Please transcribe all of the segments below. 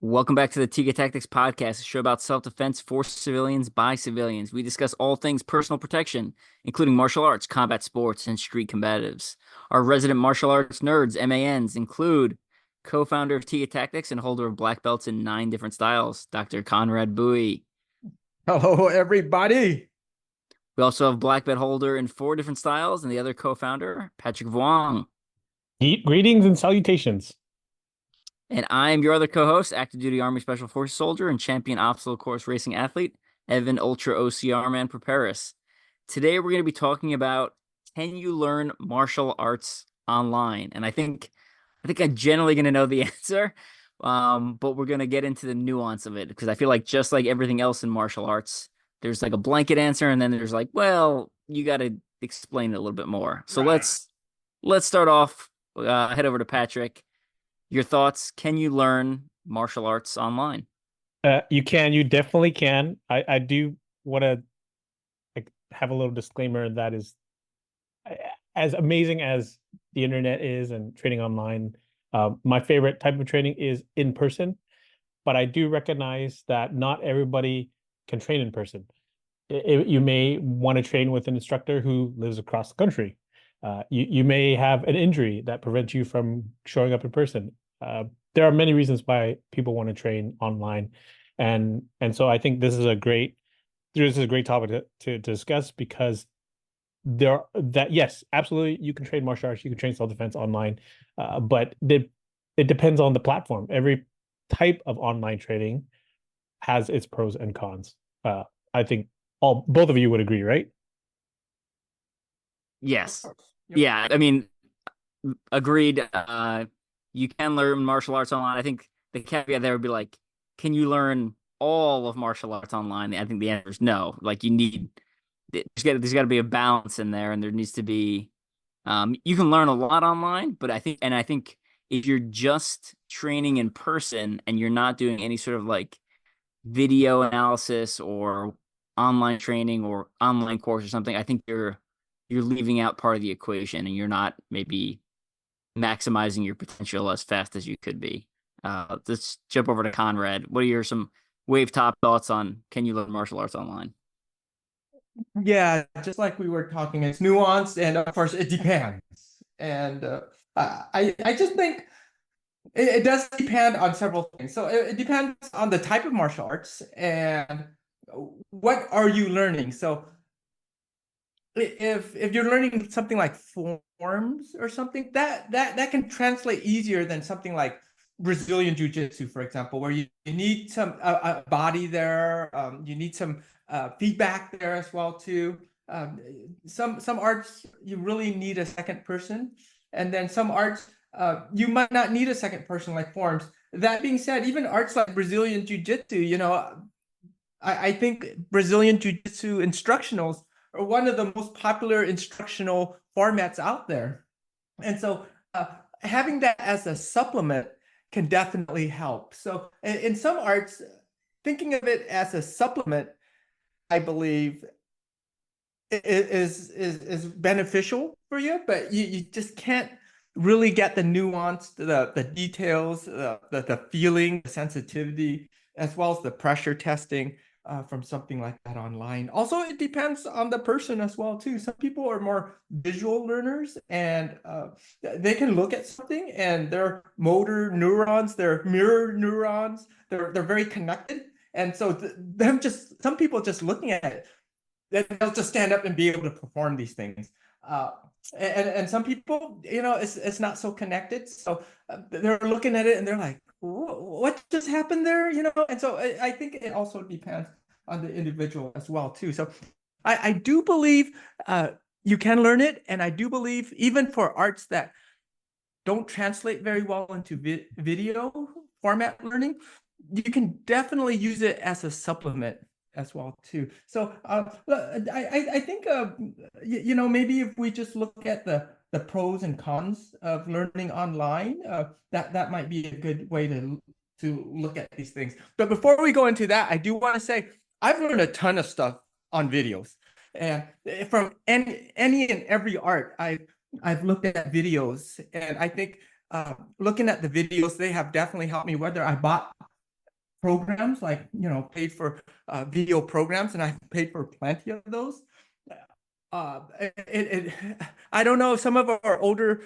Welcome back to the Tiga Tactics Podcast, a show about self-defense for civilians by civilians. We discuss all things personal protection, including martial arts, combat sports, and street combatives. Our resident martial arts nerds, MANs, include co-founder of Tiga Tactics and holder of black belts in 9 different styles, Dr. Conrad Bui. Hello, everybody. We also have black belt holder in 4 different styles, and the other co-founder, Patrick Vuong. Greetings and salutations. And I am your other co-host, active duty Army Special Forces soldier and champion obstacle course racing athlete, Evan Ultra-OCR man Perperis. Today we're going to be talking about, can you learn martial arts online? And I think I'm generally going to know the answer, but we're going to get into the nuance of it, because I feel like just like everything else in martial arts, there's like a blanket answer, and then there's like, well, you got to explain it a little bit more. So let's start off, head over to Patrick. Your thoughts, can you learn martial arts online? You definitely can. I do want to have a little disclaimer that is, as amazing as the internet is and training online, my favorite type of training is in person, but I do recognize that not everybody can train in person. You may want to train with an instructor who lives across the country. You may have an injury that prevents you from showing up in person. There are many reasons why people want to train online, and so I think this is a great topic to discuss, because yes, absolutely, you can train martial arts, you can train self-defense online, but it depends on the platform. Every type of online training has its pros and cons. I think both of you would agree, right? Yes. Yep. Yeah, I mean, agreed. You can learn martial arts online. I think the caveat there would be like, can you learn all of martial arts online? I think the answer is no. Like, there's got to be a balance in there, and there needs to be, you can learn a lot online, but I think if you're just training in person and you're not doing any sort of like video analysis or online training or online course or something, I think you're leaving out part of the equation, and you're not maybe maximizing your potential as fast as you could be. Let's jump over to Conrad. What are some wave top thoughts on, can you learn martial arts online? Yeah, just like we were talking, it's nuanced, and of course it depends. And I just think it does depend on several things. So it depends on the type of martial arts and what are you learning. So if you're learning something like forms or something, that can translate easier than something like Brazilian Jiu-Jitsu, for example, where you need some a body there, you need some feedback there as well too. Some arts you really need a second person, and then some arts you might not need a second person, like forms. That being said, even arts like Brazilian Jiu-Jitsu, I think Brazilian Jiu-Jitsu instructionals are one of the most popular instructional formats out there. And so having that as a supplement can definitely help. So in some arts, thinking of it as a supplement, I believe is beneficial for you, but you just can't really get the nuance, the details, the feeling, the sensitivity, as well as the pressure testing from something like that online. Also, it depends on the person as well too. Some people are more visual learners, and they can look at something and their motor neurons, their mirror neurons, they're very connected. And so some people just looking at it, they'll just stand up and be able to perform these things. And some people, it's not so connected. So they're looking at it and they're like, what just happened there? And so I think it also depends on the individual as well too. So I do believe you can learn it. And I do believe even for arts that don't translate very well into video format learning, you can definitely use it as a supplement as well too. So I think maybe if we just look at the pros and cons of learning online, that might be a good way to look at these things. But before we go into that, I do want to say I've learned a ton of stuff on videos, and from any and every art I've looked at videos, and I think looking at the videos, they have definitely helped me, whether I bought programs, like, paid for video programs, and I paid for plenty of those. I don't know, some of our older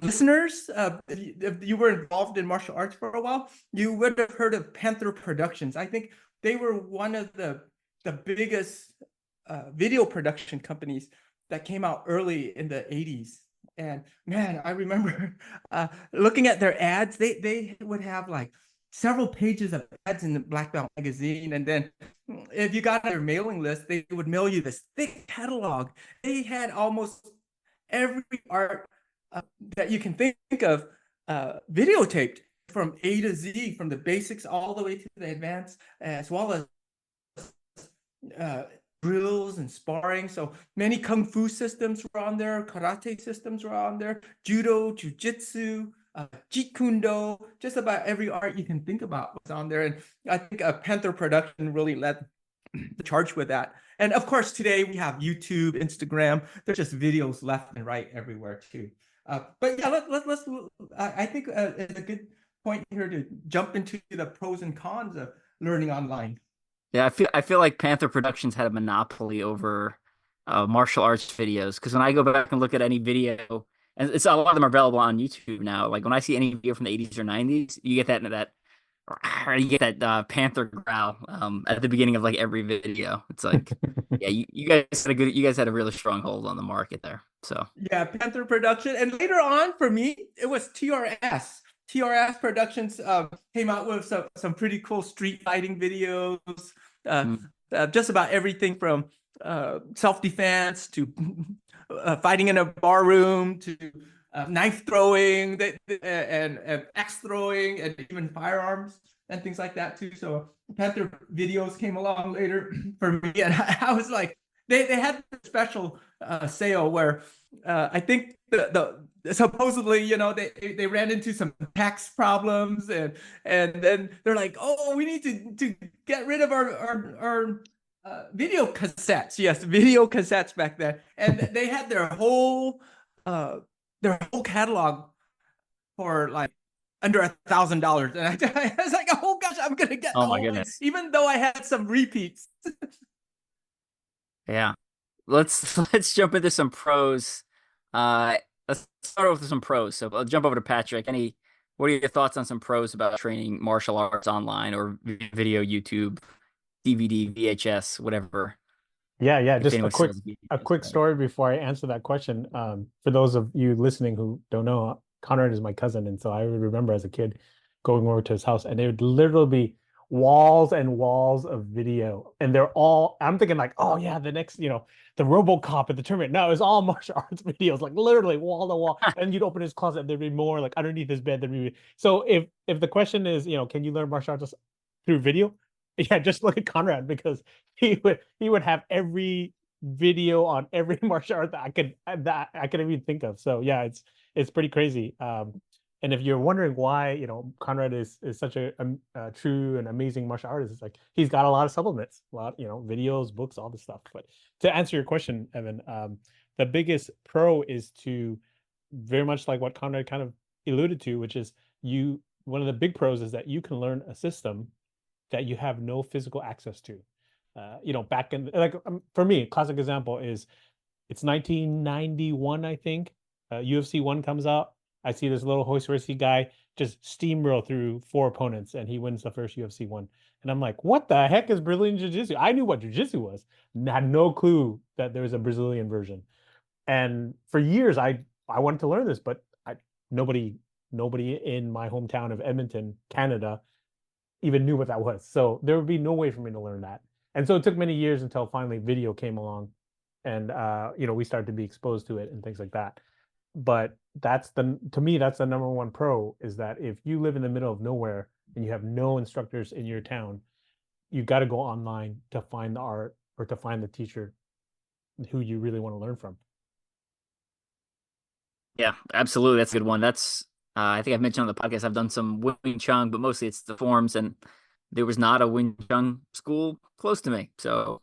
listeners, if you were involved in martial arts for a while, you would have heard of Panther Productions. I think they were one of the biggest video production companies that came out early in the 80s. And man, I remember looking at their ads. They would have like several pages of ads in the Black Belt magazine. And then if you got their mailing list, they would mail you this thick catalog. They had almost every art that you can think of videotaped from A to Z, from the basics all the way to the advanced, as well as drills and sparring. So many kung fu systems were on there, karate systems were on there, judo, jujitsu, jeet kune do, just about every art you can think about was on there. And I think Panther Production really led the charge with that. And of course, today we have YouTube, Instagram. There's just videos left and right everywhere too. But yeah, let's I think it's a good point here to jump into the pros and cons of learning online. Yeah, I feel like Panther Productions had a monopoly over martial arts videos, because when I go back and look at any video, and it's a lot of them are available on YouTube now. Like when I see any video from the 80s or 90s, you get that Panther growl at the beginning of like every video. It's like, yeah, you guys had a really strong hold on the market there. So yeah, Panther Production, and later on for me it was TRS. TRS Productions came out with some pretty cool street fighting videos, just about everything from self-defense to fighting in a bar room to knife throwing and axe throwing and even firearms and things like that too. So Panther videos came along later for me, and I was like, they had a special sale where I think the supposedly, they ran into some tax problems, and then they're like, oh, we need to get rid of our video cassettes. Yes, video cassettes back then, and they had their whole catalog for like under $1,000, and I was like, oh gosh, I'm gonna get oh the my whole thing, goodness. even though I had some repeats. Yeah. Let's jump into some pros. Let's start off with some pros. So I'll jump over to Patrick. What are your thoughts on some pros about training martial arts online or video, YouTube, DVD, VHS, whatever? Yeah. If Just anyone still has a quick VHS. story before I answer that question. For those of you listening who don't know, Conrad is my cousin, and so I would remember as a kid going over to his house, and there would literally be walls and walls of video, and they're all. I'm thinking like, oh yeah, the next, the RoboCop and the Terminator. No, it was all martial arts videos, like literally wall to wall. And you'd open his closet, and there'd be more like underneath his bed. There'd be so if the question is, can you learn martial arts through video? Yeah, just look at Conrad, because he would have every video on every martial art that I could even think of. So yeah, it's pretty crazy. And if you're wondering why, Conrad is such a true and amazing martial artist, it's like he's got a lot of supplements, a lot, videos, books, all this stuff. But to answer your question, Evan, the biggest pro is to, very much like what Conrad kind of alluded to, which is one of the big pros is that you can learn a system that you have no physical access to. Back in, like, for me, a classic example is, it's 1991, I think. UFC 1 comes out. I see this little horsey guy just steamroll through 4 opponents, and he wins the first UFC 1. And I'm like, what the heck is Brazilian Jiu-Jitsu? I knew what Jiu-Jitsu was. Had no clue that there was a Brazilian version. And for years, I wanted to learn this, but nobody in my hometown of Edmonton, Canada, even knew what that was. So there would be no way for me to learn that. And so it took many years until finally video came along, and we started to be exposed to it and things like that. But to me, that's the number one pro, is that if you live in the middle of nowhere and you have no instructors in your town, you got to go online to find the art or to find the teacher who you really want to learn from. Yeah, absolutely. That's a good one. I think I've mentioned on the podcast, I've done some Wing Chun, but mostly it's the forms, and there was not a Wing Chun school close to me. So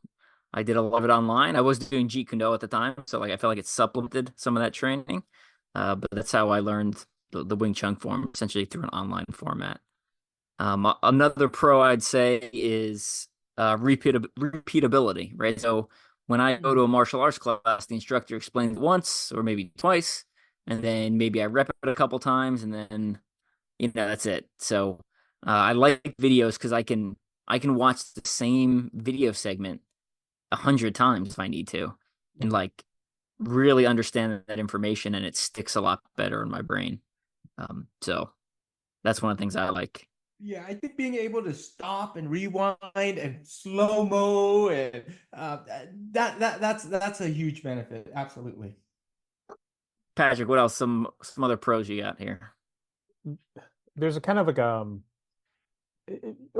I did a lot of it online. I was doing Jeet Kune Do at the time, so like I felt like it supplemented some of that training. But that's how I learned the Wing Chun form, essentially through an online format. Another pro I'd say is repeatability, right? So when I go to a martial arts class, the instructor explains it once or maybe twice, and then maybe I rep it a couple times, and then that's it. So I like videos because I can watch the same video segment 100 times if I need to, and like really understand that information, and it sticks a lot better in my brain. So that's one of the things I like. Yeah, I think being able to stop and rewind and slow mo and that's a huge benefit. Absolutely. Patrick, what else? Some other pros you got here? There's a kind of like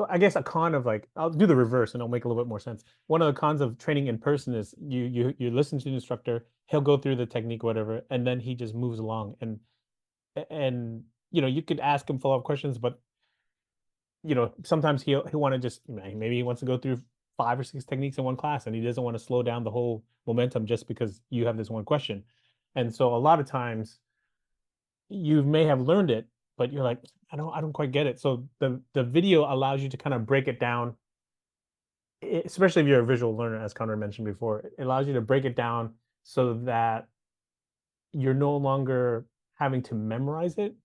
I guess a con of like I'll do the reverse and it'll make a little bit more sense. One of the cons of training in person is you listen to the instructor, he'll go through the technique, whatever, and then he just moves along and you could ask him follow-up questions, but sometimes he'll want to just maybe he wants to go through 5 or 6 techniques in one class and he doesn't want to slow down the whole momentum just because you have this one question. And so a lot of times you may have learned it, but you're like, I don't quite get it. So the video allows you to kind of break it down, especially if you're a visual learner, as Conrad mentioned before. It allows you to break it down so that you're no longer having to memorize it.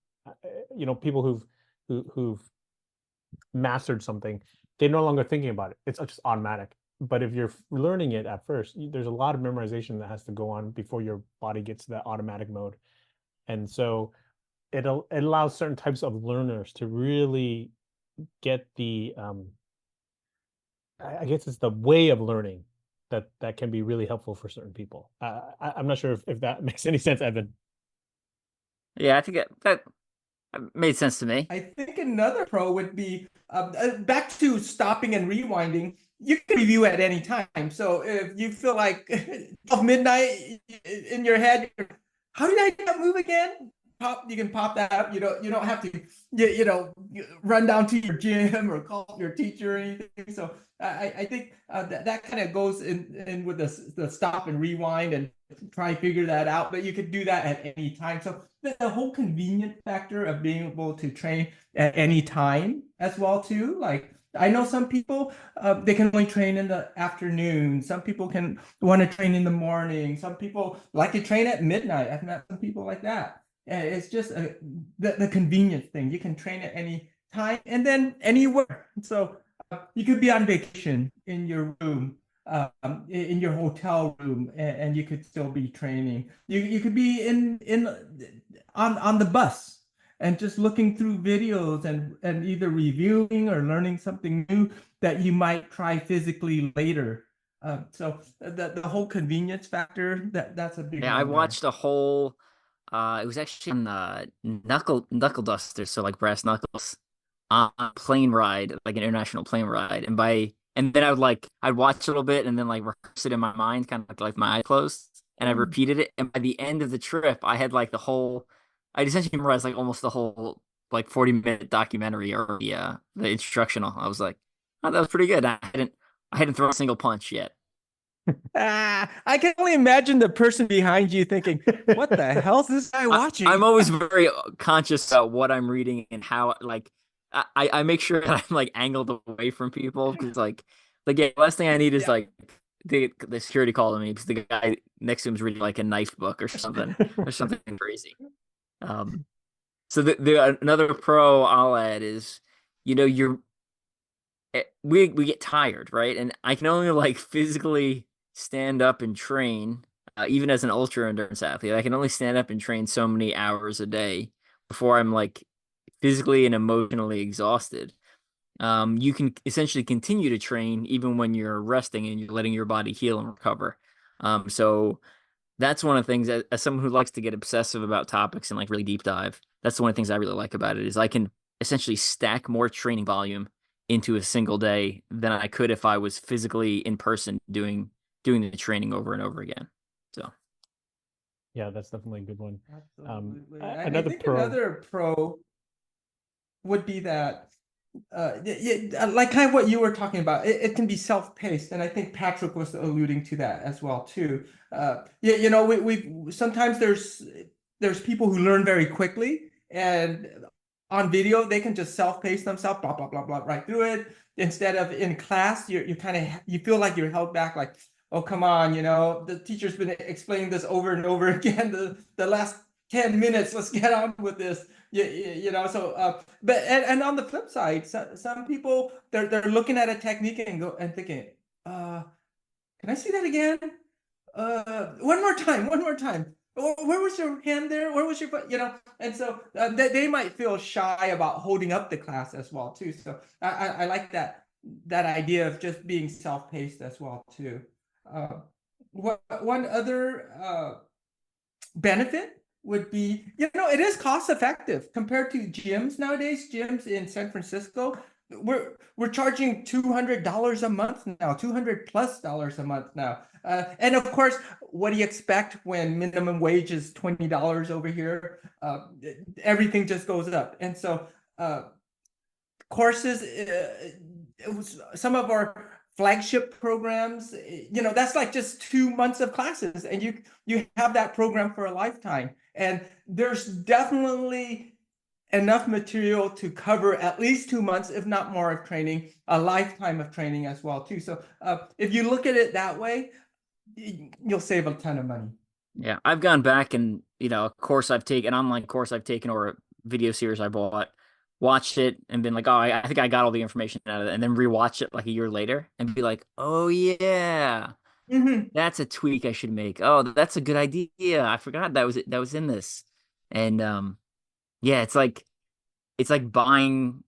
People who've mastered something, they're no longer thinking about it. It's just automatic. But if you're learning it at first, there's a lot of memorization that has to go on before your body gets to that automatic mode. And so it allows certain types of learners to really get the I guess it's the way of learning that can be really helpful for certain people. I'm not sure if that makes any sense, Evan. Yeah, I think that made sense to me. I think another pro would be back to stopping and rewinding. You can review at any time. So if you feel like 12 midnight in your head, how did I do that move again? You can pop that up. You don't have to run down to your gym or call your teacher or anything. So I think that kind of goes in with the stop and rewind and try and figure that out. But you could do that at any time. So the whole convenient factor of being able to train at any time as well too. Like I know some people they can only train in the afternoon. Some people can want to train in the morning. Some people like to train at midnight. I've met some people like that. And it's just the convenience thing. You can train at any time and then anywhere. So you could be on vacation in your room, in your hotel room, and you could still be training. You could be on the bus and just looking through videos and either reviewing or learning something new that you might try physically later. So the whole convenience factor that's a big Yeah, I one there. watched a whole. It was actually on knuckle dusters, so like brass knuckles, on a plane ride, like an international plane ride, and then I'd watch a little bit and then like rehearse it in my mind, kind of like my eyes closed, and I repeated it. And by the end of the trip, I had like I essentially memorized like almost the whole like 40-minute documentary or the instructional. I was like, oh, that was pretty good. I hadn't thrown a single punch yet. I can only imagine the person behind you thinking, "What the hell is this guy I'm watching?" always very conscious about what I'm reading and how like I make sure that I'm like angled away from people because yeah, last thing I need is Yeah. like the security call to me because the guy next to him is reading like a knife book or something crazy. Um, so another pro I'll add is you're we get tired, right? And I can only like physically stand up and train, even as an ultra endurance athlete. I can only stand up and train so many hours a day before I'm like physically and emotionally exhausted. You can essentially continue to train even when you're resting and you're letting your body heal and recover. So that's one of the things as someone who likes to get obsessive about topics and like really deep dive, that's one of the things I really like about it is I can essentially stack more training volume into a single day than I could if I was physically in person doing the training over and over again. So Yeah, that's definitely a good one. Absolutely. I Another think pro. another pro would be that like kind of what you were talking about, it can be self-paced, and I think Patrick was alluding to that as well too. Yeah, we sometimes there's people who learn very quickly, and on video, they can just self-pace themselves, blah, blah, blah, blah, right through it. Instead of in class, you kind of, you feel like you're held back, like, oh, come on, the teacher's been explaining this over and over again, the last 10 minutes, let's get on with this. So but and on the flip side, some people they're looking at a technique and thinking, can I see that again? One more time. Where was your hand there? Where was your foot? And so they might feel shy about holding up the class as well too. So I like that idea of just being self-paced as well too. One other benefit would be, it is cost effective compared to gyms nowadays. Gyms in San Francisco, we're charging $200 a month now, $200+ a month now. And of course, what do you expect when minimum wage is $20 over here? Everything just goes up. And so courses, some of our flagship programs, that's like just 2 months of classes, and you have that program for a lifetime. And there's definitely enough material to cover at least 2 months, if not more, of training, a lifetime of training as well too. So if you look at it that way, you'll save a ton of money. Yeah, I've gone back and, a course I've taken, an online course I've taken, or a video series I bought, watched it and been like, oh, I think I got all the information out of it, and then rewatch it like a year later and be like, oh yeah, that's a tweak I should make. Oh, that's a good idea. I forgot that was in this. And yeah, it's like having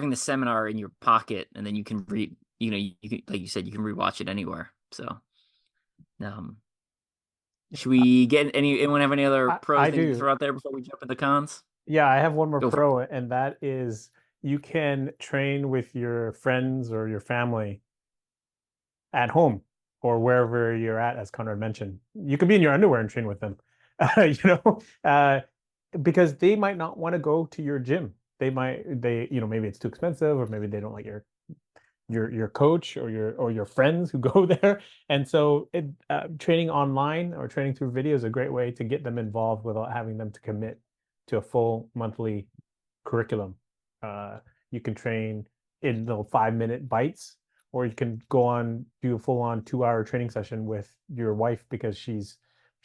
the seminar in your pocket, and then you can read, you can, like you said, you can rewatch it anywhere. So should we get anyone have any other pros I things to do. throw out there before we jump into cons? Yeah, I have one more Go for it. pro, and that is you can train with your friends or your family at home or wherever you're at, as Conrad mentioned. You could be in your underwear and train with them, because they might not want to go to your gym. Maybe it's too expensive, or maybe they don't like your coach or your friends who go there. And so training online or training through video is a great way to get them involved without having them to commit to a full monthly curriculum. You can train in little 5-minute bites, or you can do a full-on 2-hour training session with your wife because she's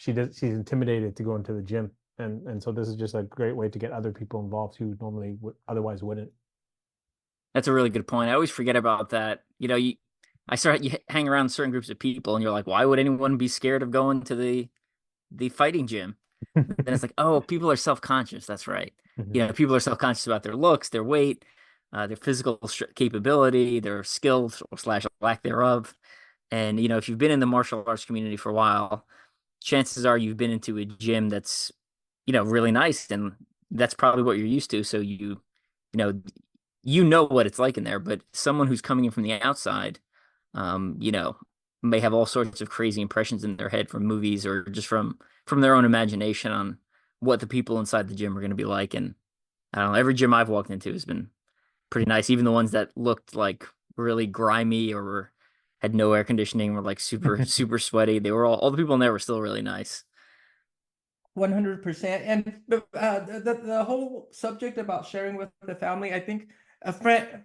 intimidated to go into the gym. And so this is just a great way to get other people involved who normally otherwise wouldn't. That's a really good point. I always forget about that. You hang around certain groups of people, and you're like, why would anyone be scared of going to the fighting gym? Then it's like, oh, people are self-conscious. That's right. People are self-conscious about their looks, their weight, their physical capability, their skills slash lack thereof. And if you've been in the martial arts community for a while, chances are you've been into a gym that's really nice, and that's probably what you're used to. So what it's like in there. But someone who's coming in from the outside, may have all sorts of crazy impressions in their head from movies or just from their own imagination on what the people inside the gym are going to be like. And I don't know, every gym I've walked into has been pretty nice. Even the ones that looked like really grimy or had no air conditioning, were like super, super sweaty. They were all the people in there were still really nice. 100%. And the whole subject about sharing with the family, I think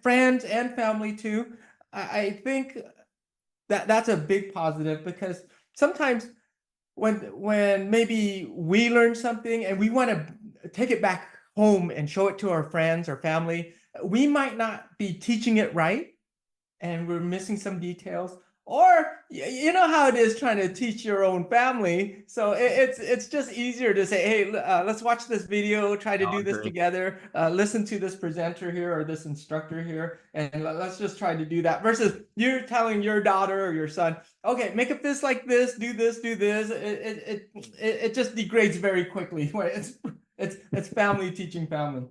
friends and family too, I think that's a big positive, because sometimes when maybe we learn something and we want to take it back home and show it to our friends or family, we might not be teaching it right, and we're missing some details. Or you know how it is trying to teach your own family. So it's just easier to say, hey, let's watch this video, try to Oh, do this agree. together, listen to this presenter here or this instructor here, and let's just try to do that. Versus you're telling your daughter or your son, okay, make a fist like this, do this, do this. It just degrades very quickly. It's family teaching family.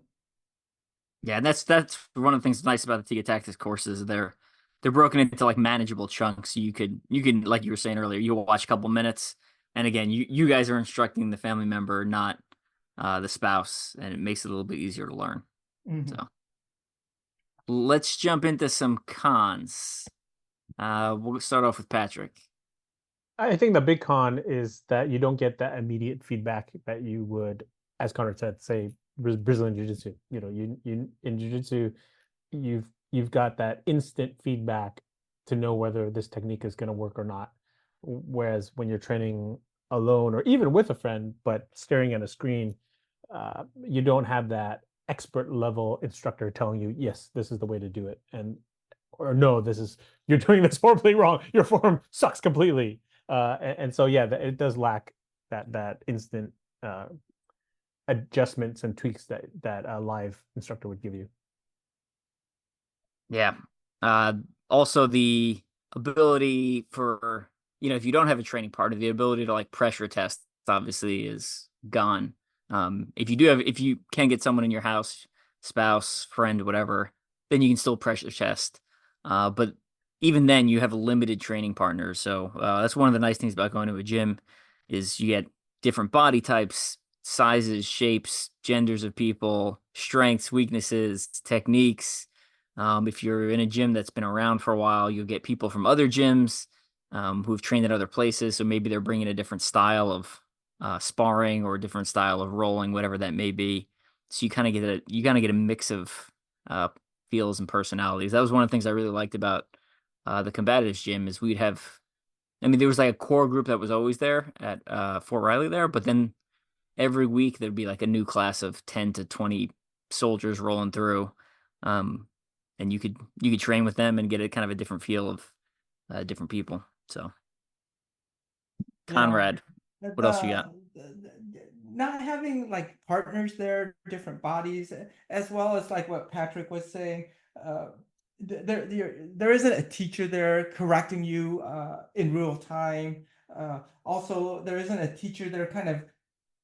Yeah, and that's one of the things that's nice about the Tiga Tactics courses. They're broken into like manageable chunks. You can like you were saying earlier, you watch a couple minutes, and again, you guys are instructing the family member, not the spouse, and it makes it a little bit easier to learn. So let's jump into some cons. We'll start off with Patrick. I think the big con is that you don't get that immediate feedback that you would, as Conrad said, say Brazilian jiu-jitsu. You in jiu-jitsu, you've got that instant feedback to know whether this technique is going to work or not. Whereas when you're training alone or even with a friend, but staring at a screen, you don't have that expert level instructor telling you, yes, this is the way to do it, or no, you're doing this horribly wrong. Your form sucks completely. And so yeah, it does lack that instant adjustments and tweaks that a live instructor would give you. Yeah. Also the ability for, if you don't have a training partner, the ability to like pressure test obviously is gone. If you can get someone in your house, spouse, friend, whatever, then you can still pressure test. But even then you have a limited training partner. So, that's one of the nice things about going to a gym is you get different body types, sizes, shapes, genders of people, strengths, weaknesses, techniques. If you're in a gym that's been around for a while, you'll get people from other gyms who've trained at other places. So maybe they're bringing a different style of sparring or a different style of rolling, whatever that may be. So you kind of get a mix of uh, feels and personalities. That was one of the things I really liked about the combatives gym is we'd have. I mean, there was like a core group that was always there at Fort Riley there, but then every week there'd be like a new class of 10 to 20 soldiers rolling through. Um, and you could train with them and get a kind of a different feel of different people. So, Yeah. Conrad, what else you got? Not having like partners there, different bodies, as well as like what Patrick was saying. There isn't a teacher there correcting you in real time. Also, there isn't a teacher there kind of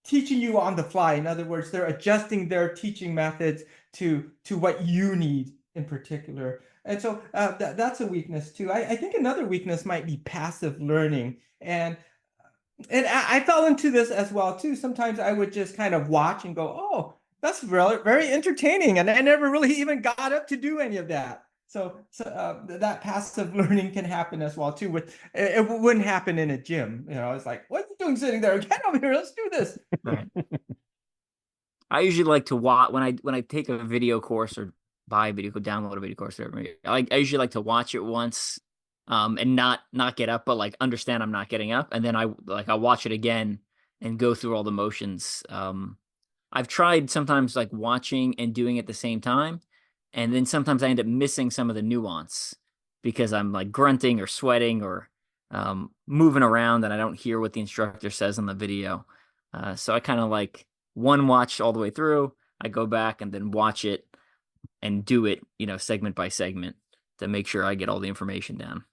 teaching you on the fly. In other words, they're adjusting their teaching methods to what you need in particular. And so that's a weakness too. I think another weakness might be passive learning. And I fell into this as well too. Sometimes I would just kind of watch and go, "Oh, that's really very entertaining," and I never really even got up to do any of that. So that passive learning can happen as well too. It wouldn't happen in a gym. It's like, "What are you doing sitting there? Get over here. Let's do this." Right. I usually like to watch when I take a video course or buy a video, download a video course. Whatever. I usually like to watch it once, and not get up, but like understand I'm not getting up, and then I watch it again and go through all the motions. I've tried sometimes like watching and doing at the same time, and then sometimes I end up missing some of the nuance because I'm like grunting or sweating or moving around and I don't hear what the instructor says on the video. So I kind of like one watch all the way through. I go back and then watch it and do it, segment by segment to make sure I get all the information down.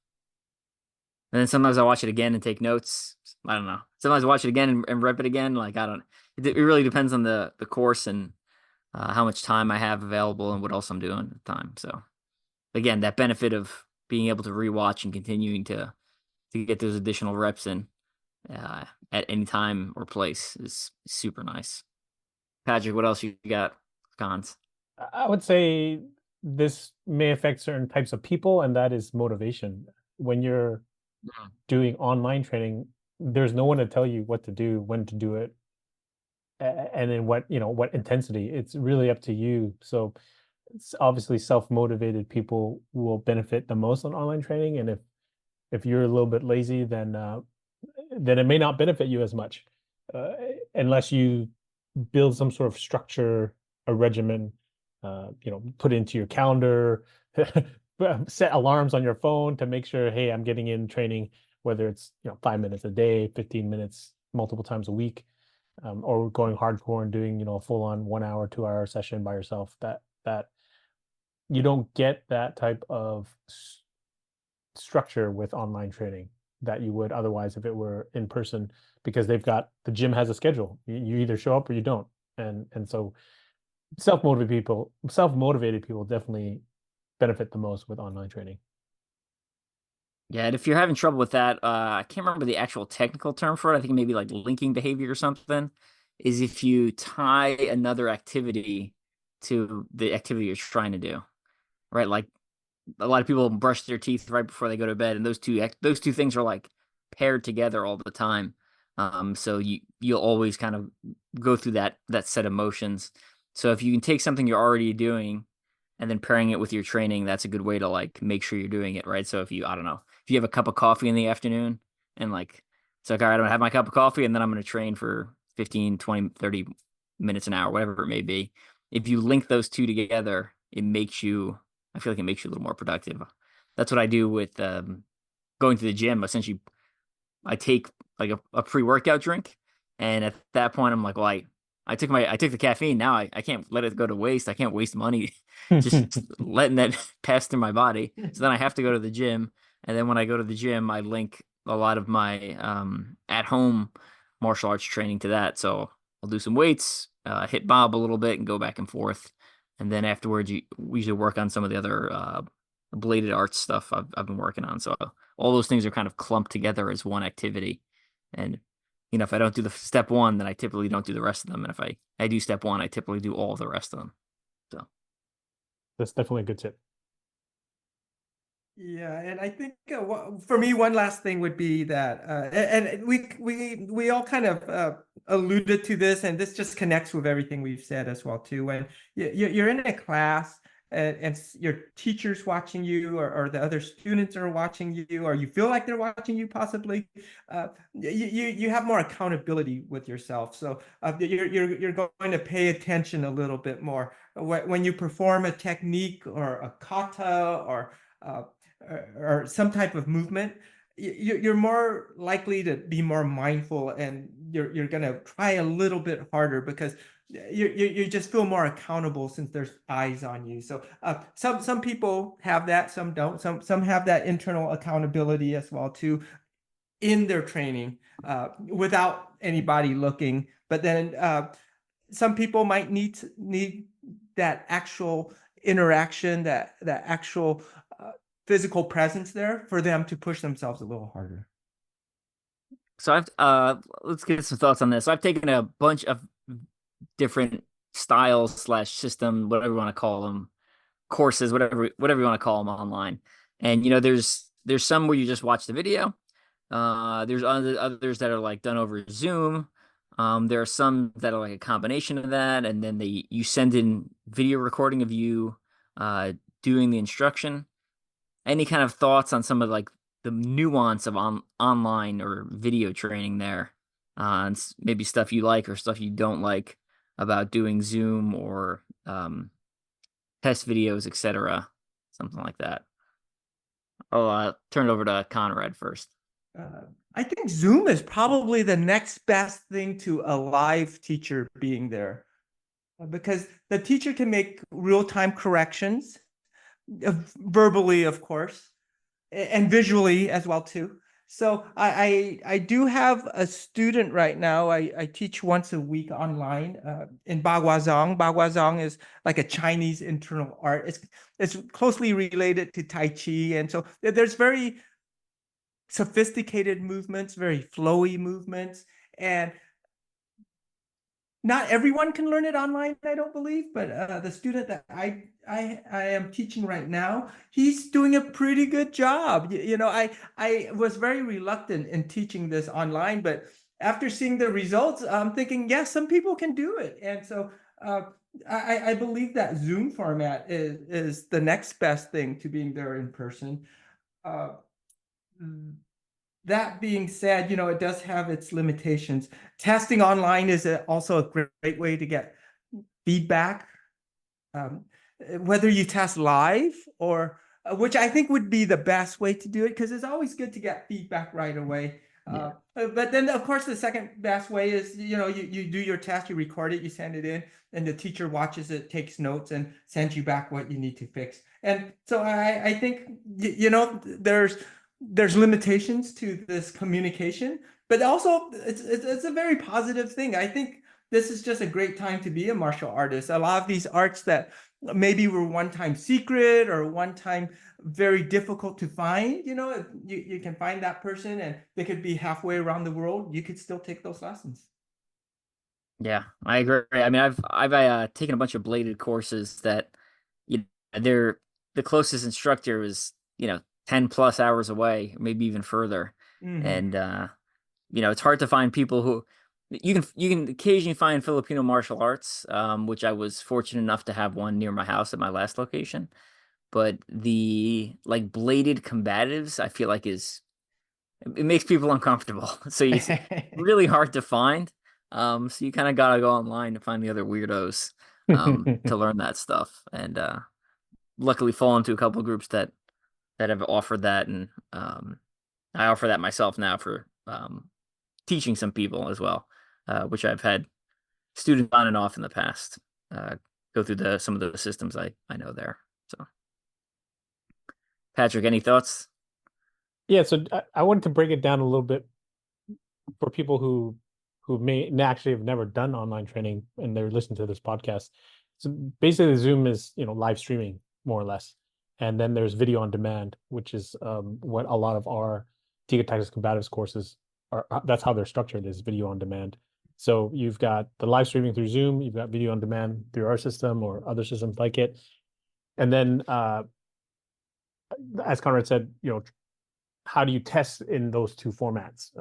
And then sometimes I watch it again and take notes. I don't know. Sometimes I watch it again and rep it again. Like I don't. It really depends on the course and how much time I have available and what else I'm doing at the time. So again, that benefit of being able to rewatch and continuing to get those additional reps in at any time or place is super nice. Patrick, what else you got? Cons? I would say this may affect certain types of people, and that is motivation. When you're doing online training, there's no one to tell you what to do, when to do it, and in what intensity. It's really up to you. So it's obviously self-motivated people will benefit the most on online training, and if you're a little bit lazy, then it may not benefit you as much, unless you build some sort of structure, a regimen, put into your calendar, set alarms on your phone to make sure, hey, I'm getting in training, whether it's 5 minutes a day, 15 minutes multiple times a week, or going hardcore and doing a full-on 1 hour, 2 hour session by yourself. That you don't get that type of structure with online training that you would otherwise if it were in person, because the gym has a schedule. You either show up or you don't, and so self-motivated people definitely benefit the most with online training. Yeah, and if you're having trouble with that, I can't remember the actual technical term for it. I think maybe like linking behavior or something. Is if you tie another activity to the activity you're trying to do, right? Like a lot of people brush their teeth right before they go to bed, and those two things are like paired together all the time. So you'll always kind of go through that set of motions. So if you can take something you're already doing and then pairing it with your training, that's a good way to like make sure you're doing it right. So if you, I don't know, if you have a cup of coffee in the afternoon and like it's like, all right, I'm gonna have my cup of coffee and then I'm gonna train for 15, 20, 30 minutes, an hour, whatever it may be. If you link those two together, it makes you, I feel like it makes you a little more productive. That's what I do with going to the gym. Essentially, I take like a pre-workout drink, and at that point, I'm like, well, I took the caffeine. Now I can't let it go to waste. I can't waste money just letting that pass through my body. So then I have to go to the gym, and then when I go to the gym, I link a lot of my at home martial arts training to that. So I'll do some weights, hit Bob a little bit, and go back and forth. And then afterwards, we usually work on some of the other bladed arts stuff I've been working on. So all those things are kind of clumped together as one activity. And if I don't do the step one, then I typically don't do the rest of them. And if I do step one, I typically do all the rest of them. So That's definitely a good tip. Yeah, and I think for me, one last thing would be that, and we all kind of alluded to this, and this just connects with everything we've said as well too. When you're in a class and your teacher's watching you, or the other students are watching you, or you feel like they're watching you possibly, you have more accountability with yourself. So you're going to pay attention a little bit more when you perform a technique or a kata or some type of movement. You're more likely to be more mindful, and you're going to try a little bit harder because you just feel more accountable since there's eyes on you. So some people have that, some don't. Some have that internal accountability as well too in their training without anybody looking. But then some people might need that actual interaction, that actual physical presence there for them to push themselves a little harder. So let's get some thoughts on this. So I've taken a bunch of different styles / system, whatever you want to call them, courses, whatever you want to call them online. And there's some where you just watch the video. There's others that are like done over Zoom. There are some that are like a combination of that, and then you send in video recording of you doing the instruction. Any kind of thoughts on some of like the nuance of online or video training there? And maybe stuff you like or stuff you don't like about doing Zoom or test videos, etc. Something like that. I'll turn it over to Conrad first. I think Zoom is probably the next best thing to a live teacher being there, because the teacher can make real-time corrections, verbally, of course, and visually as well too. So I do have a student right now. I teach once a week online in Baguazhang. Baguazhang is like a Chinese internal art. It's closely related to Tai Chi, and so there's very sophisticated movements, very flowy movements, and not everyone can learn it online, I don't believe, but the student that I am teaching right now, he's doing a pretty good job. I was very reluctant in teaching this online, but after seeing the results, I'm thinking, yes, some people can do it. And so I believe that Zoom format is the next best thing to being there in person. That being said, it does have its limitations. Testing online is also a great way to get feedback. Whether you test live or, which I think would be the best way to do it, because it's always good to get feedback right away. Yeah. But then, of course, the second best way is, you do your test, you record it, you send it in, and the teacher watches it, takes notes, and sends you back what you need to fix. And so I think, there's limitations to this communication, but also it's a very positive thing. I think this is just a great time to be a martial artist. A lot of these arts that maybe were one time secret or one time very difficult to find, you can find that person and they could be halfway around the world. You could still take those lessons. Yeah, I agree. I mean, I've taken a bunch of bladed courses that they're the closest instructor is 10 plus hours away, maybe even further. Mhm. And it's hard to find people who you can occasionally find Filipino martial arts, which I was fortunate enough to have one near my house at my last location. But the like bladed combatives, I feel like is it makes people uncomfortable. So it's really hard to find. So you kind of gotta go online to find the other weirdos to learn that stuff. And luckily fall into a couple of groups that have offered that, and I offer that myself now for teaching some people as well, which I've had students on and off in the past go through some of the systems I know there. So, Patrick, any thoughts? Yeah, so I wanted to break it down a little bit for people who may actually have never done online training and they're listening to this podcast. So basically, Zoom is live streaming more or less, and then there's video on demand, which is what a lot of our Tiga Tactics Combatives courses are. That's how they're structured, is video on demand. So you've got the live streaming through Zoom, you've got video on demand through our system or other systems like it, and then as Conrad said, how do you test in those two formats?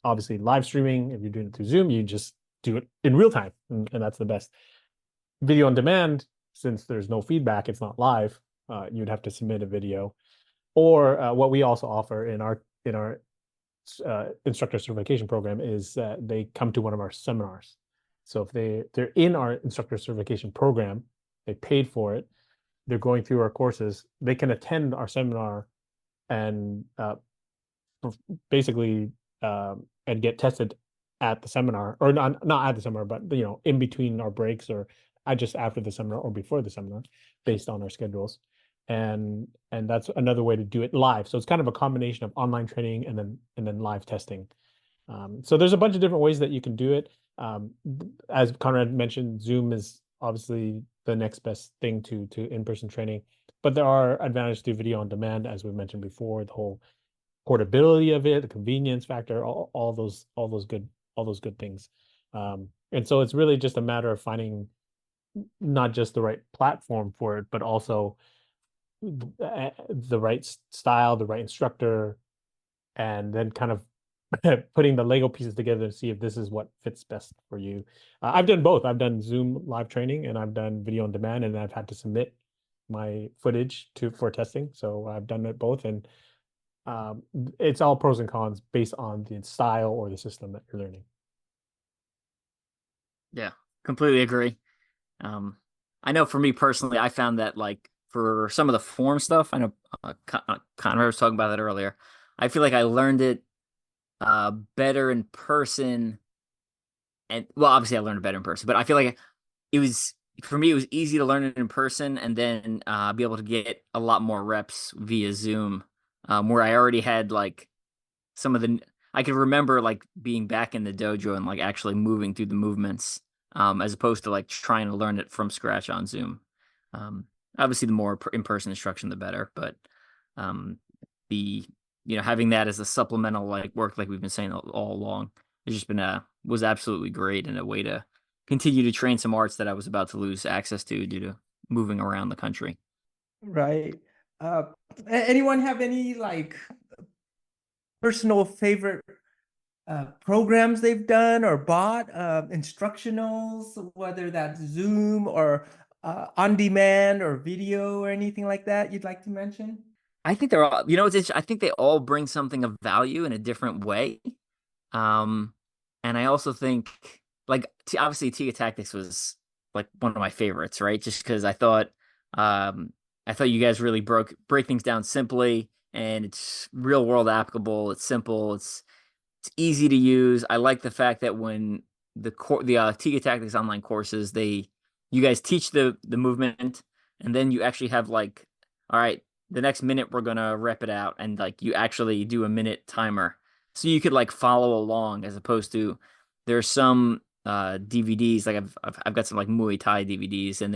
Obviously, live streaming, if you're doing it through Zoom, you just do it in real time, and that's the best. Video on demand, since there's no feedback, it's not live, you'd have to submit a video. Or what we also offer in our instructor certification program is that they come to one of our seminars. So if they're in our instructor certification program, they paid for it, they're going through our courses, they can attend our seminar and basically and get tested at the seminar, or not at the seminar, but in between our breaks, or just after the seminar or before the seminar, based on our schedules. And that's another way to do it live. So it's kind of a combination of online training and then live testing. So there's a bunch of different ways that you can do it. As Conrad mentioned, Zoom is obviously the next best thing to in-person training, but there are advantages to video on demand, as we mentioned before, the whole portability of it, the convenience factor, all those good things. And so it's really just a matter of finding not just the right platform for it, but also the right style, the right instructor, and then kind of putting the Lego pieces together to see if this is what fits best for you. I've done both. I've done Zoom live training and I've done video on demand, and I've had to submit my footage for testing. So I've done it both, and it's all pros and cons based on the style or the system that you're learning. Yeah, completely agree. I know for me personally, I found that like for some of the form stuff, I know Conrad was talking about that earlier. I feel like I learned it better in person, and well, obviously I learned it better in person, but I feel like it was for me it was easy to learn it in person and then be able to get a lot more reps via Zoom, where I already had like some of the I could remember like being back in the dojo and like actually moving through the movements, as opposed to like trying to learn it from scratch on Zoom. Obviously, the more in-person instruction, the better. But the having that as a supplemental like work, like we've been saying all along, has just been was absolutely great and a way to continue to train some arts that I was about to lose access to due to moving around the country. Right. Anyone have any like personal favorite programs they've done or bought, instructionals, whether that's Zoom or on demand or video or anything like that you'd like to mention? I think they're all, I think they all bring something of value in a different way. Um, and I also think, like, obviously, Tiga Tactics was like one of my favorites, right? Just because I thought you guys really break things down simply, and it's real world applicable. It's simple. It's easy to use. I like the fact that when the Tiga Tactics online courses, you guys teach the movement, and then you actually have like, all right, the next minute we're gonna rep it out, and like you actually do a minute timer, so you could like follow along, as opposed to there's some DVDs like I've got some like Muay Thai DVDs, and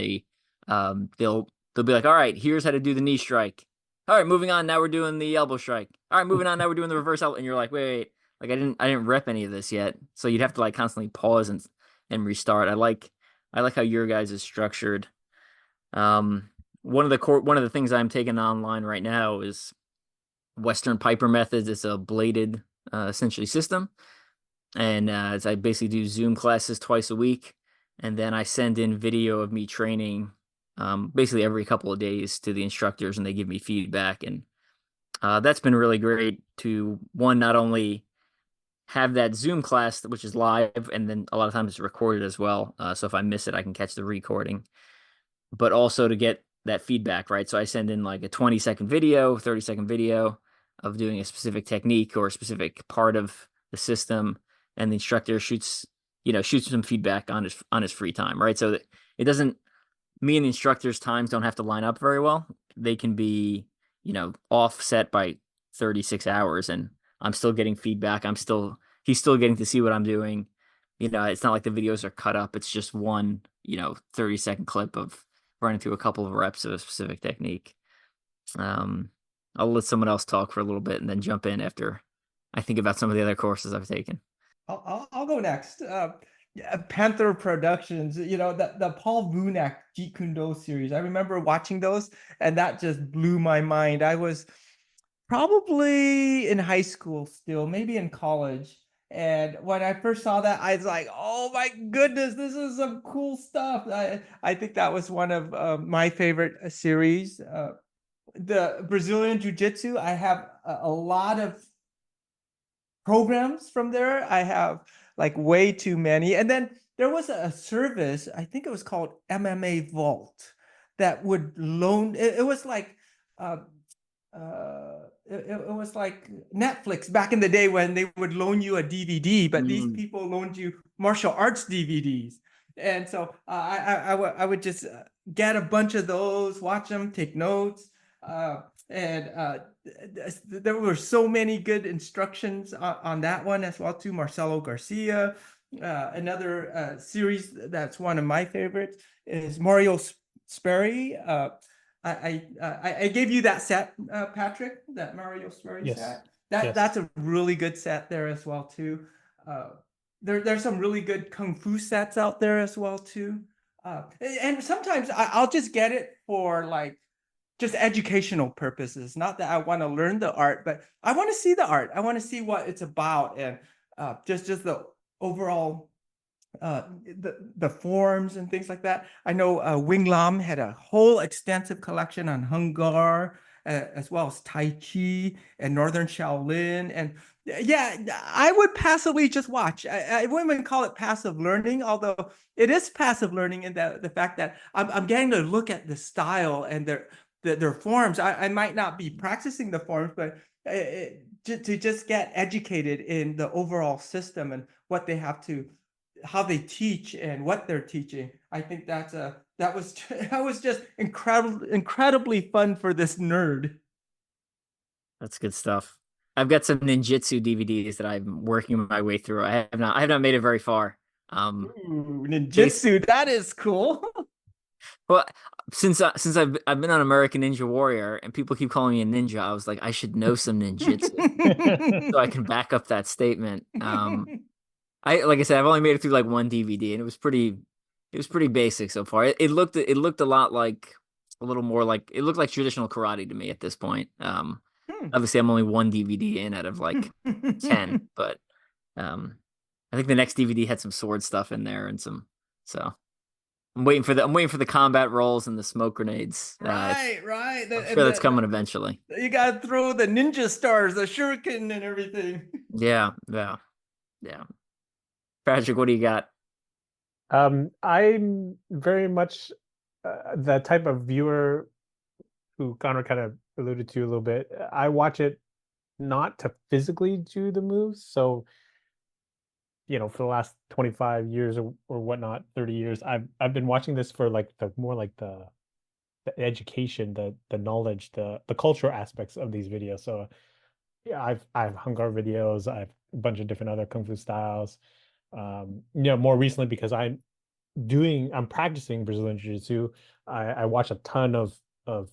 they'll be like, all right, here's how to do the knee strike. All right, moving on. Now we're doing the elbow strike. All right, moving on. Now we're doing the reverse elbow, and you're like, wait. Like I didn't rep any of this yet, so you'd have to like constantly pause and restart. I like how your guys is structured. One of the things I'm taking online right now is Western Piper methods. It's a bladed essentially system. And I basically do Zoom classes twice a week, and then I send in video of me training basically every couple of days to the instructors, and they give me feedback. And that's been really great to, one, not only have that Zoom class, which is live, and then a lot of times it's recorded as well. So if I miss it, I can catch the recording, but also to get that feedback, right? So I send in like a 20-second video, 30-second video of doing a specific technique or a specific part of the system, and the instructor shoots some feedback on his free time, right? So that it doesn't me and the instructor's times don't have to line up very well. They can be, offset by 36 hours, and I'm still getting feedback. He's still getting to see what I'm doing. It's not like the videos are cut up. It's just one, 30-second clip of running through a couple of reps of a specific technique. Um, I'll let someone else talk for a little bit and then jump in after I think about some of the other courses I've taken. I'll go next. Yeah, Panther Productions, the Paul Vuong Jeet Kune Do series. I remember watching those, and that just blew my mind. I was probably in high school still, maybe in college. And when I first saw that, I was like, "Oh my goodness, this is some cool stuff." I think that was one of my favorite series. The Brazilian Jiu Jitsu, I have a lot of programs from there. I have like way too many. And then there was a service, I think it was called MMA Vault, that would loan it was like uh it was like Netflix back in the day when they would loan you a DVD, but these Mm. people loaned you martial arts DVDs. And so I would just get a bunch of those, watch them, take notes. And there were so many good instructions on that one as well too. Marcelo Garcia. Another series that's one of my favorites is Mario Sperry. I gave you that set, Patrick, that Mario Sperry Yes. set. That's Yes. a really good set there as well too. Uh, there's some really good kung fu sets out there as well too. And sometimes I'll just get it for like just educational purposes. Not that I want to learn the art, but I want to see the art. I want to see what it's about, and just the overall the forms and things like that. I know Wing Lam had a whole extensive collection on Hung Gar, as well as Tai Chi and Northern Shaolin. And yeah, I would passively just watch. I wouldn't even call it passive learning, although it is passive learning in the fact that I'm getting to look at the style and their forms. I might not be practicing the forms, but to just get educated in the overall system and what they have to, how they teach and what they're teaching. I think that was that was just incredibly fun for this nerd. That's good stuff. I've got some ninjutsu DVDs that I'm working my way through. I have not made it very far. Um, Ooh, base ninjutsu, that is cool. well, since I've been on American Ninja Warrior and people keep calling me a ninja, I was like, I should know some ninjutsu so I can back up that statement. Like I said, I've only made it through like one DVD, and it was pretty basic so far. It looked a lot like a little more like it looked like traditional karate to me at this point. Obviously I'm only one DVD in out of like 10, but um, I think the next DVD had some sword stuff in there and so I'm waiting for the combat rolls and the smoke grenades. Right, right. I'm sure that's coming eventually. You gotta throw the ninja stars, the shuriken, and everything. Yeah, yeah, yeah. Patrick, what do you got? I'm very much the type of viewer who Connor kind of alluded to a little bit. I watch it not to physically do the moves. So, for the last 25 years or whatnot, 30 years, I've been watching this for like the education, the knowledge, the cultural aspects of these videos. So yeah, I've hung art videos, I've a bunch of different other kung fu styles. More recently because I'm practicing Brazilian Jiu-Jitsu. I watch a ton of of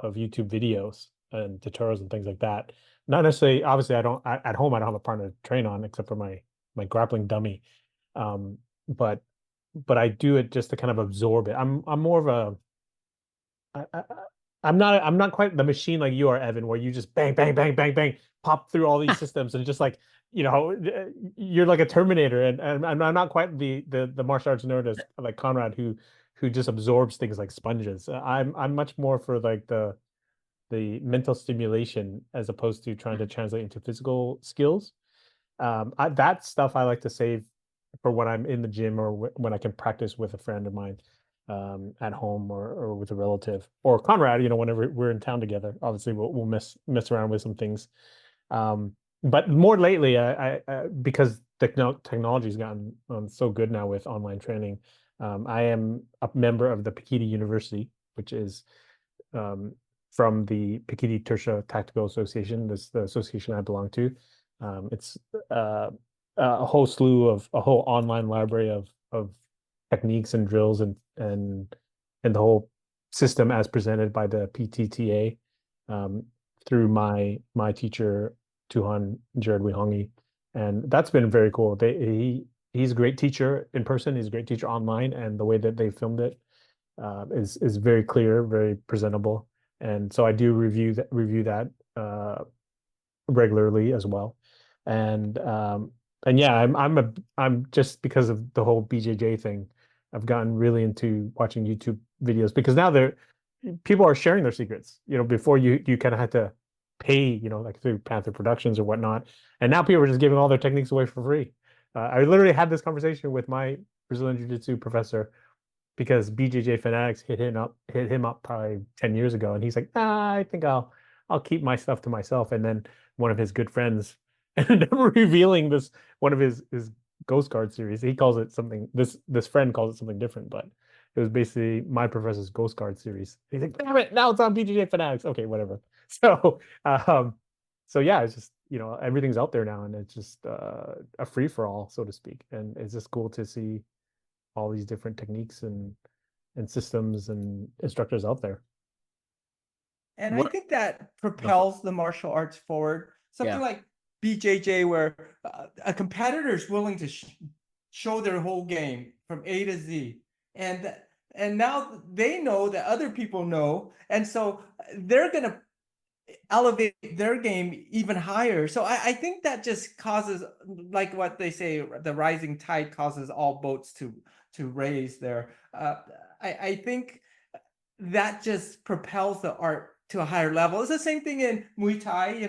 YouTube videos and tutorials and things like that. Not necessarily, obviously, at home I don't have a partner to train on except for my grappling dummy. Um, but I do it just to kind of absorb it. I'm more of a I'm not quite the machine like you are, Evan, where you just bang, bang, bang, bang, bang, pop through all these systems and just like, you're like a Terminator. And I'm not quite the martial arts nerd as like Conrad who just absorbs things like sponges. I'm much more for like the mental stimulation as opposed to trying to translate into physical skills. That stuff I like to save for when I'm in the gym or when I can practice with a friend of mine at home or with a relative or Conrad. Whenever we're in town together, obviously we'll mess around with some things. But more lately, because technology's gotten so good now with online training, I am a member of the Pikiti University, which is um, from the Pikiti Tertia Tactical Association. This is the association I belong to. It's a whole slew of a whole online library of techniques and drills and the whole system as presented by the PTTA through my teacher Tuhan Jared Wihangi, and that's been very cool. He's a great teacher in person. He's a great teacher online, and the way that they filmed it is very clear, very presentable, and so I do review that regularly as well, and yeah, I'm just because of the whole BJJ thing, I've gotten really into watching YouTube videos because now people are sharing their secrets. Before you kind of had to pay, like through Panther Productions or whatnot, and now people are just giving all their techniques away for free. I literally had this conversation with my Brazilian Jiu-Jitsu professor because BJJ Fanatics hit him up probably 10 years ago, and he's like, I think I'll keep my stuff to myself. And then one of his good friends ended up revealing this one of his Ghost Guard series. He calls it something. This friend calls it something different, but it was basically my professor's Ghost Guard series. He's like, damn it, now it's on BJJ Fanatics. Okay, whatever. So yeah, it's just everything's out there now, and it's just a free for all, so to speak. And it's just cool to see all these different techniques and systems and instructors out there. And I What? think that propels the martial arts forward. Something Yeah. like BJJ, where a competitor is willing to show their whole game from A to Z, and now they know that other people know, and so they're gonna elevate their game even higher. So I think that just causes, like what they say, the rising tide causes all boats to raise there. I think that just propels the art to a higher level. It's the same thing in Muay Thai.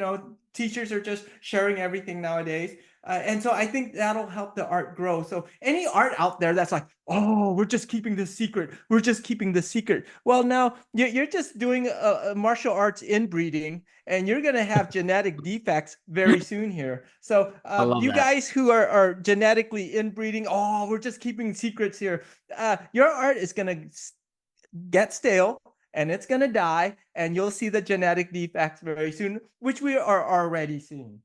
Teachers are just sharing everything nowadays. And so I think that'll help the art grow. So any art out there that's like, oh, we're just keeping the secret. We're just keeping the secret. Well, now you're just doing a martial arts inbreeding, and you're going to have genetic defects very soon here. So I love you that. guys who are genetically inbreeding, oh, we're just keeping secrets here. Your art is going to get stale, and it's going to die, and you'll see the genetic defects very soon, which we are already seeing.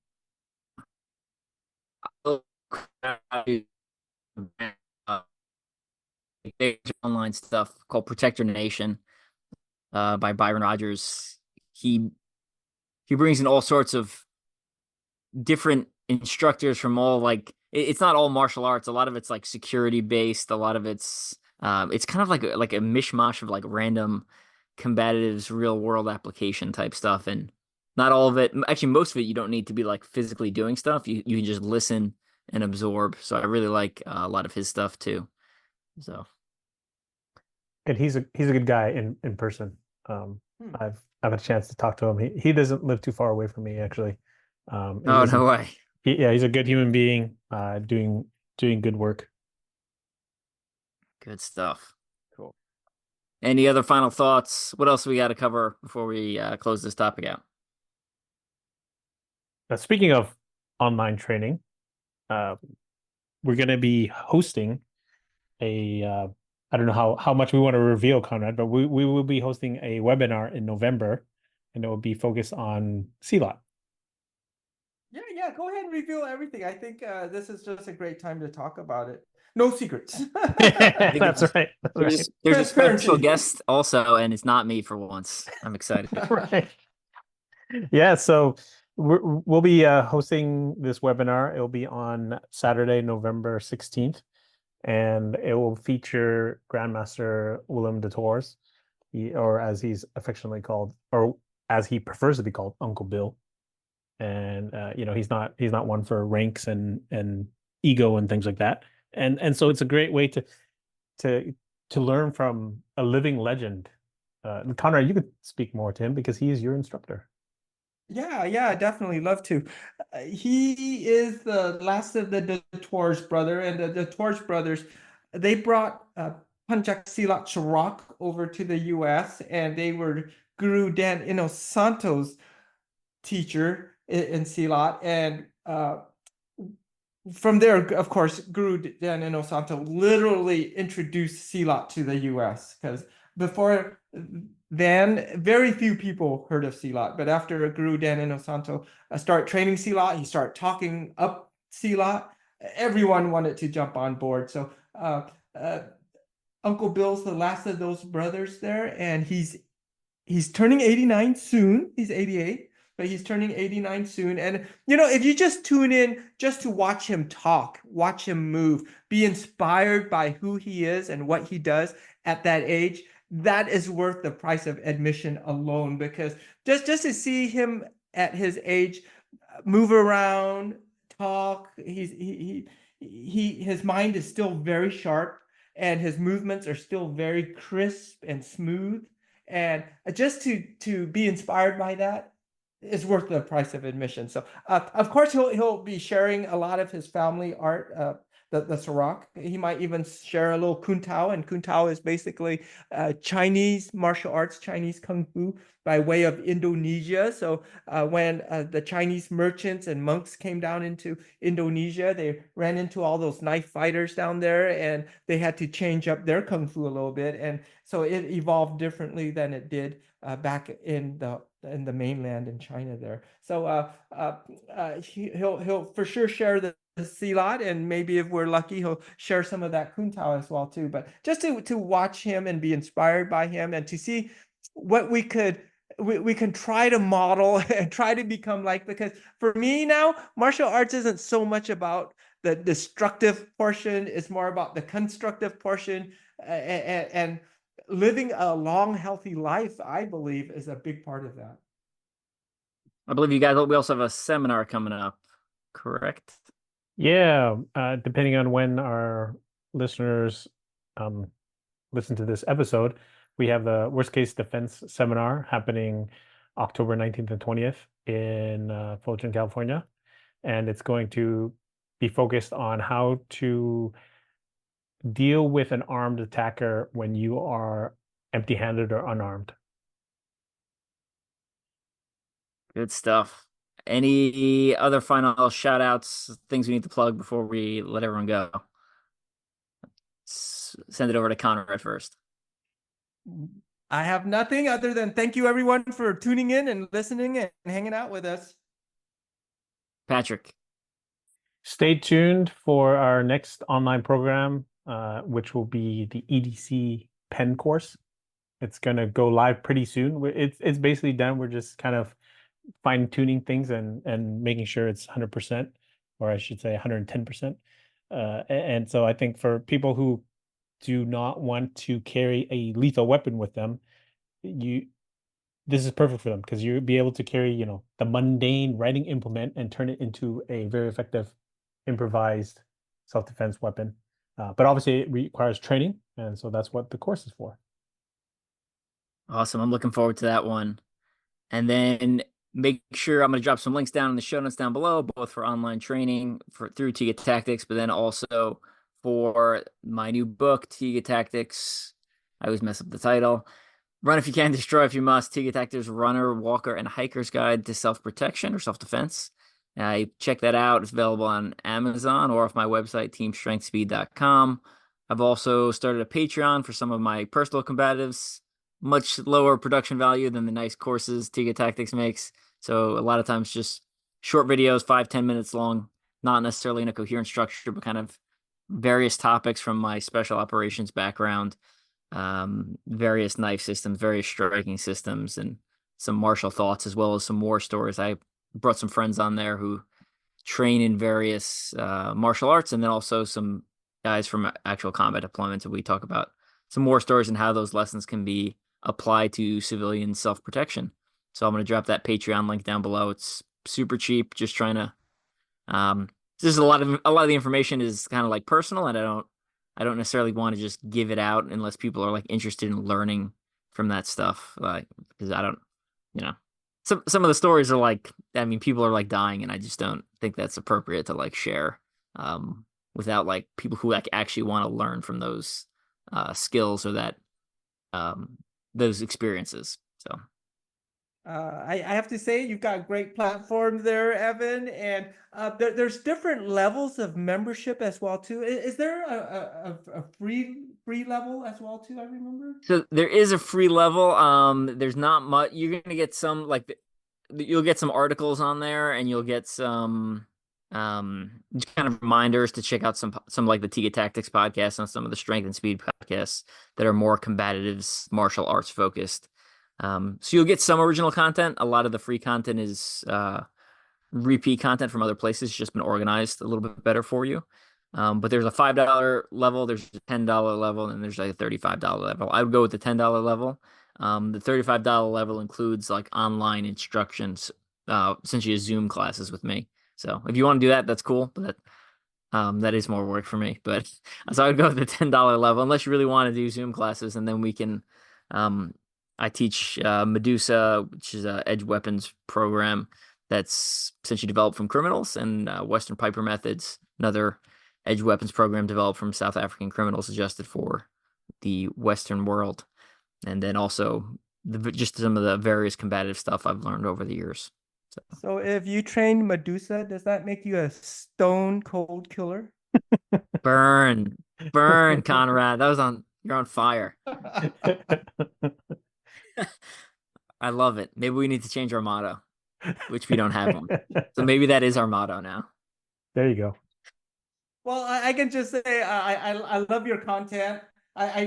Online stuff called Protect Your Nation by Byron Rogers. He brings in all sorts of different instructors from all it's not all martial arts. A lot of it's like security based. A lot of it's kind of like a mishmash of like random combatives, real world application type stuff, and not all of it. Actually, most of it you don't need to be like physically doing stuff. You can just listen and absorb. So I really like a lot of his stuff too. So And he's a good guy in person. I've had a chance to talk to him. He doesn't live too far away from me actually. oh no way, Yeah, he's a good human being, doing good work. good stuff. Cool. Any other final thoughts? What else we got to cover before we close this topic out? Now, speaking of online training, uh, we're going to be hosting I don't know how much we want to reveal, Conrad, but we will be hosting a webinar in November, and it will be focused on CLOT. Yeah, go ahead and reveal everything. I think this is just a great time to talk about it. No secrets. That's right. There's a special guest also, and it's not me for once. I'm excited. Right. Yeah, so we'll be hosting this webinar. It'll be on Saturday, November 16th, and it will feature Grandmaster Willem de Tours. or as he's affectionately called, or as he prefers to be called, Uncle Bill. And he's not one for ranks and ego and things like that. And so it's a great way to to learn from a living legend. Conrad, you could speak more to him because he is your instructor. Yeah, definitely love to. He is the last of the Torres brother, and the Torres brothers, they brought Panjak Silat Charak over to the U.S. and they were Guru Dan Inosanto's teacher in Silat, and from there, of course, Guru Dan Inosanto literally introduced Silat to the U.S. because before then, very few people heard of Silat. But after Guru Dan Inosanto started training Silat, he started talking up Silat. Everyone wanted to jump on board. So uh, Uncle Bill's the last of those brothers there, and he's turning 89 soon. He's 88, but he's turning 89 soon. And if you just tune in just to watch him talk, watch him move, be inspired by who he is and what he does at that age, that is worth the price of admission alone. Because just to see him at his age move around, talk, his mind is still very sharp and his movements are still very crisp and smooth. And just to be inspired by that is worth the price of admission. So of course he'll be sharing a lot of his family art, the Sarak. He might even share a little Kuntao, and Kuntao is basically Chinese martial arts, Chinese kung fu by way of Indonesia. So when the Chinese merchants and monks came down into Indonesia, they ran into all those knife fighters down there, and they had to change up their kung fu a little bit, and so it evolved differently than it did back in the mainland in China there. So he'll for sure share the Silat, and maybe if we're lucky, he'll share some of that Kuntao as well too. But just to watch him and be inspired by him, and to see what we can try to model and try to become like. Because for me now, martial arts isn't so much about the destructive portion; it's more about the constructive portion, and living a long, healthy life, I believe, is a big part of that. I believe we also have a seminar coming up, correct? Yeah, depending on when our listeners listen to this episode, we have the Worst Case Defense Seminar happening October 19th and 20th in Fulton, California. And it's going to be focused on how to deal with an armed attacker when you are empty-handed or unarmed. Good stuff. Any other final shout outs, things we need to plug before we let everyone go? Send it over to Conrad first. I have nothing other than thank you everyone for tuning in and listening and hanging out with us. Patrick. Stay tuned for our next online program, which will be the EDC pen course. It's going to go live pretty soon. It's basically done. We're just kind of fine tuning things and making sure it's 100%, or I should say 110%. And so I think for people who do not want to carry a lethal weapon with them, this is perfect for them, because you'll be able to carry, the mundane writing implement and turn it into a very effective improvised self-defense weapon. But obviously it requires training, and so that's what the course is for. Awesome. I'm looking forward to that one. And then make sure I'm going to drop some links down in the show notes down below, both for online training through Tiga Tactics, but then also for my new book, Tiga Tactics. I always mess up the title. Run If You Can, Destroy If You Must, Tiga Tactics Runner, Walker, and Hiker's Guide to Self-Protection or Self-Defense. Check that out. It's available on Amazon or off my website, teamstrengthspeed.com. I've also started a Patreon for some of my personal combatives. Much lower production value than the nice courses Tiga Tactics makes. So a lot of times just short videos, 5-10 minutes long, not necessarily in a coherent structure, but kind of various topics from my special operations background, various knife systems, various striking systems, and some martial thoughts, as well as some war stories. I brought some friends on there who train in various martial arts, and then also some guys from actual combat deployments, and we talk about some war stories and how those lessons can be apply to civilian self-protection. So I'm going to drop that Patreon link down below. It's super cheap. Just trying to, this is a lot of the information is kind of like personal, and I don't necessarily want to just give it out unless people are like interested in learning from that stuff. Like, because I don't, you know, some of the stories are like, I mean, people are like dying, and I just don't think that's appropriate to like share, without like people who like actually want to learn from those skills or that those experiences. So I have to say you've got a great platform there, Evan, and there's different levels of membership as well too. Is there a free level as well too? I remember. so there is a free level. There's not much. You're gonna get some like you'll get some articles on there, and you'll get some kind of reminders to check out some like the Tiga Tactics podcast and some of the Strength and Speed podcasts that are more combatives, martial arts focused. So you'll get some original content. A lot of the free content is repeat content from other places. It's just been organized a little bit better for you. But there's a $5 level, there's a $10 level, and there's like a $35 level. I would go with the $10 level. The $35 level includes like online instructions, essentially Zoom classes with me. So if you want to do that, that's cool. But that is more work for me. But so I would go with the $10 level, unless you really want to do Zoom classes, and then we can. I teach Medusa, which is a edge weapons program that's essentially developed from criminals, and Western Piper methods, another edge weapons program developed from South African criminals, adjusted for the Western world, and then also just some of the various combative stuff I've learned over the years. So if you train Medusa, does that make you a stone cold killer? Burn, Conrad. You're on fire. I love it. Maybe we need to change our motto, which we don't have one. So maybe that is our motto now. There you go. Well, I can just say I love your content.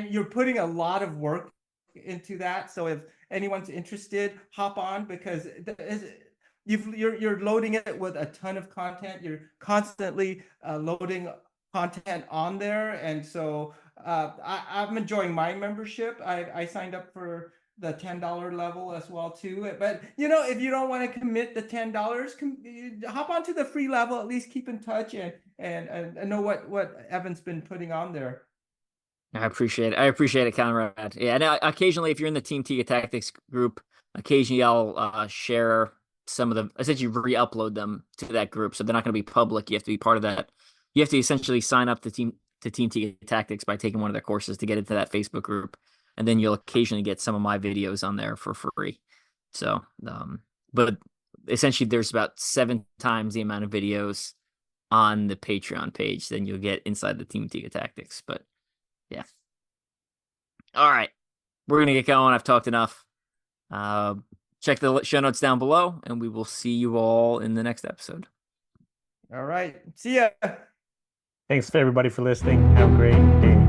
You're putting a lot of work into that. So if anyone's interested, hop on, because you're loading it with a ton of content. You're constantly loading content on there, and so I'm enjoying my membership. I signed up for the $10 level as well too. But if you don't want to commit the $10, hop onto the free level. At least keep in touch and know what Evan's been putting on there. I appreciate it. I appreciate it, Conrad. Yeah, and occasionally, if you're in the Team Tiga Tactics group, occasionally I'll share some of them, essentially re-upload them to that group, so they're not going to be public. You have to be part of that. You have to essentially sign up to Team Tiga Tactics by taking one of their courses to get into that Facebook group, and then you'll occasionally get some of my videos on there for free. So, but essentially, there's about 7 times the amount of videos on the Patreon page than you'll get inside the Team Tiga Tactics. But yeah. All right. We're going to get going. I've talked enough. Check the show notes down below, and we will see you all in the next episode. All right. See ya. Thanks for everybody for listening. Have a great day.